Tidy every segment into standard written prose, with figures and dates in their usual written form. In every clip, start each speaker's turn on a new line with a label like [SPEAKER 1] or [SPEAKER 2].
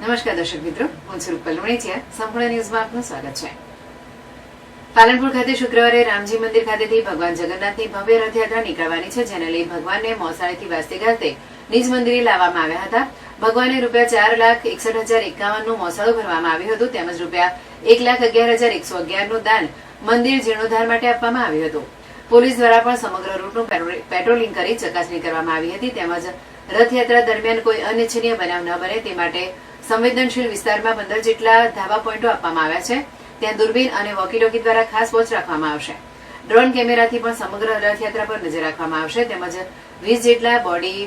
[SPEAKER 1] નમસ્કાર દર્શક મિત્રો, હું છું રૂપલ વણેચિયા. સંપૂર્ણ ન્યૂઝમાં આપનું સ્વાગત છે. પાલનપુર ખાતે શુક્રવારે રામજી મંદિર ખાતેથી ભગવાન જગન્નાથની ભવ્ય રથયાત્રા નીકળવાની છે, જેને લઈ ભગવાનને મોસાળેથી વાસ્તે ગાતે નિજ મંદિરે લાવવામાં આવ્યા હતા. ભગવાનને ₹4,61,051 નું મોસાળું ભરવામાં આવ્યું હતું, તેમજ ₹1,11,111 નું દાન મંદિર જીર્ણોદ્ધાર માટે આપવામાં આવ્યું હતું. પોલીસ દ્વારા પણ સમગ્ર રૂટનું પેટ્રોલિંગ કરી ચકાસણી કરવામાં આવી હતી, તેમજ રથયાત્રા દરમિયાન કોઈ અનિચ્છનીય બનાવ ન બને તે માટે સંવેદનશીલ વિસ્તારમાં 15 જેટલા ધાબા પોઈન્ટો આપવામાં આવ્યા છે. ત્યાં દૂરબીન અને વોકી-ટોકી દ્વારા ખાસ વોચ રાખવામાં આવશે. ડ્રોન કેમેરાથી પણ સમગ્ર રથયાત્રા પર નજર રાખવામાં આવશે, તેમજ 20 જેટલા બોડી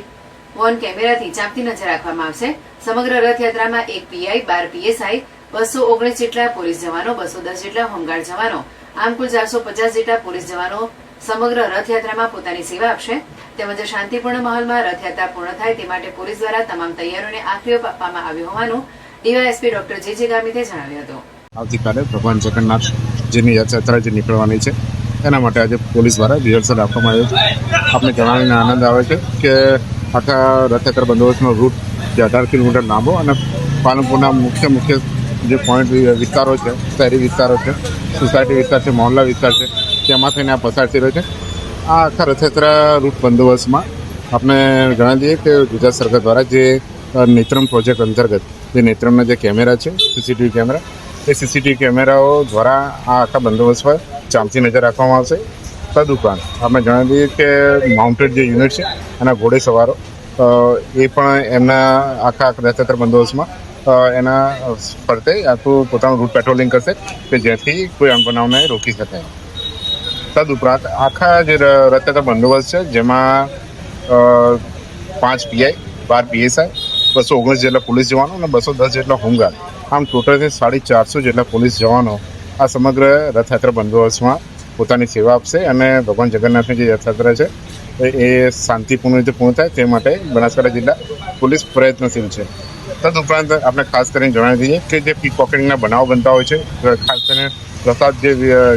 [SPEAKER 1] વોર્ન કેમેરાથી ચાંપતી નજર રાખવામાં આવશે. સમગ્ર રથયાત્રામાં 1 પીઆઈ, 12 પીએસઆઈ, 219 જેટલા પોલીસ જવાનો, 210 જેટલા હોમગાર્ડ જવાનો, આમ કુલ 450 જેટલા પોલીસ જવાનો સમગ્ર રથયાત્રામાં પોતાની સેવા આપશે. તેમજ શાંતિપૂર્ણ માહોલમાં રથયાત્રા પૂર્ણ થાય તે માટે પોલીસ દ્વારા તમામ તૈયારીઓને આખરી ઓપ આપવામાં આવ્યો હોવાનું ડીવાયએસપી ડોક્ટર જે ગામિતે જણાવ્યું હતું.
[SPEAKER 2] આવતીકાલે ભગવાન જગન્નાથ જેની રથયાત્રા જે નીકળવાની છે એના માટે આજે પોલીસ દ્વારા રિહર્સલ આપવામાં આવ્યું છે. આપણે જણાવીને આનંદ આવે છે કે આખા રથયાત્રા બંદોબસ્તનો રૂટ જે 18 કિલોમીટર લાંબો અને પાલનપુરના મુખ્ય જે પોઈન્ટ વિસ્તારો છે, શહેરી વિસ્તારો છે, સોસાયટી વિસ્તાર છે, મહોલ્લા વિસ્તાર છે, તેમાં થઈને આ પસાર થઈ રહ્યો છે. આ આખા રથયાત્રા રૂટ બંદોબસ્તમાં આપણે જણાવી દઈએ કે ગુજરાત સરકાર દ્વારા જે નેત્રમ પ્રોજેક્ટ અંતર્ગત જે નેત્રમના જે કેમેરા છે, સીસીટીવી કેમેરા, એ સીસીટીવી કેમેરાઓ દ્વારા આ આખા બંદોબસ્ત પર ચાંપતી નજર રાખવામાં આવશે. તદુપરાંત આપણે જણાવી દઈએ કે માઉન્ટેડ જે યુનિટ છે એના ઘોડે સવારો એ પણ એમના આખા રથયાત્રા બંદોબસ્તમાં એના ફરતે આખું પોતાનું રૂટ પેટ્રોલિંગ કરશે કે જેથી કોઈ અનબનાવને રોકી શકાય. તદુપરાંત આખા જે રથયાત્રા બંદોબસ્ત છે જેમાં 5 પીઆઈ, 12 પીએસઆઈ, 219 જેટલા પોલીસ જવાનો અને 210 જેટલા હોમગાર્ડ, આમ ટોટલ 450 જેટલા પોલીસ જવાનો આ સમગ્ર રથયાત્રા બંદોબસ્તમાં પોતાની સેવા આપશે અને ભગવાન જગન્નાથની જે રથયાત્રા છે એ શાંતિપૂર્ણ રીતે પૂર્ણ થાય તે માટે બનાસકાંઠા જિલ્લા પોલીસ પ્રયત્નશીલ છે. તદુપરાંત આપણે ખાસ કરીને જણાવી દઈએ કે જે પીક પોકેટિંગના બનાવો બનતા હોય છે, ખાસ કરીને પ્રસાદ જે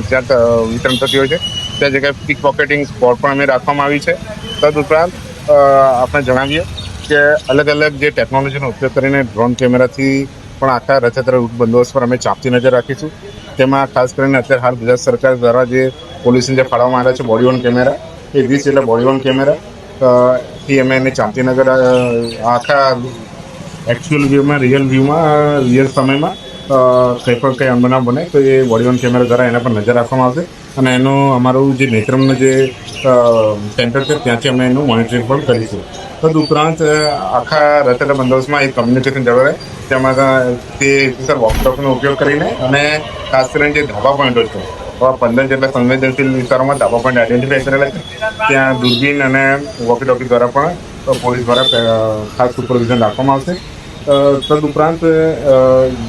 [SPEAKER 2] જ્યાં વિતરણ થતી હોય છે ત્યાં જગ્યાએ પીક પોકેટિંગ સ્પોટ પણ અમે રાખવામાં આવી છે. તદુપરાંત આપણે જણાવીએ કે અલગ અલગ જે ટેકનોલોજીનો ઉપયોગ કરીને ડ્રોન કેમેરાથી પણ આખા રથયાત્રા રૂટ બંદોબસ્ત પર અમે ચાંપતી નજર રાખીશું. તેમાં ખાસ કરીને અત્યારે હાલ ગુજરાત સરકાર દ્વારા જે પોલીસને જે ફાળવવામાં આવ્યા છે બોડી વોર્ન કેમેરા, એ 20 જેટલા બોડી વોર્ન કેમેરા થી અમે એને ચાંપતી નજર આખા એકચ્યુઅલ વ્યૂમાં, રિયલ સમયમાં કંઈ અનબનાવ બને તો એ બોડી વોર્ન કેમેરા દ્વારા એના પર નજર રાખવામાં આવશે અને એનું અમારું જે નેત્રમનું જે સેન્ટર છે ત્યાંથી અમે એનું મોનિટરિંગ પણ કરીશું. તદુપરાંત આખા રથયાત્રા બંદોબસ્તમાં એક કમ્યુનિકેશન જળવાય તેમાં તે વોકટોકનો ઉપયોગ કરીને અને ખાસ કરીને જે ધાબા પોઈન્ટો છે 15 જેટલા સંવેદનશીલ વિસ્તારોમાં ધાબા પોઈન્ટ આઈડેન્ટિફાઈ કરેલા છે, ત્યાં દૂરબીન અને વોકી-ટોકી દ્વારા પણ પોલીસ દ્વારા ખાસ સુપરવિઝન રાખવામાં આવશે. તદુપરાંત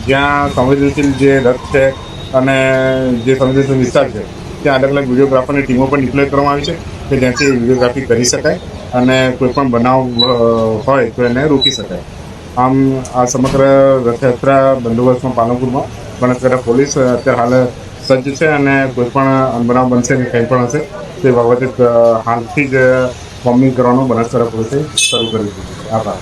[SPEAKER 2] જ્યાં સંવેદનશીલ જે રથ છે અને જે સંવેદનશીલ વિસ્તાર છે ત્યાં અલગ અલગ વિડીયોગ્રાફરની ટીમો પણ ડિપ્લોય કરવામાં આવી છે કે જ્યાંથી વિડીયોગ્રાફી કરી શકાય અને કોઈ પણ બનાવ હોય તો એને રોકી શકાય. આમ આ સમગ્ર રથયાત્રા બંદોબસ્તમાં પાલનપુરમાં બનાસકાંઠા પોલીસ અત્યારે હાલ સજ્જ છે અને કોઈ પણ અનબનાવ બનશે કે કંઈ પણ હશે તે બાબતે હાલથી જ બોમ્બિંગ કરવાનું બનાસકાંઠા પોલીસે શરૂ કરી દીધું છે. આભાર.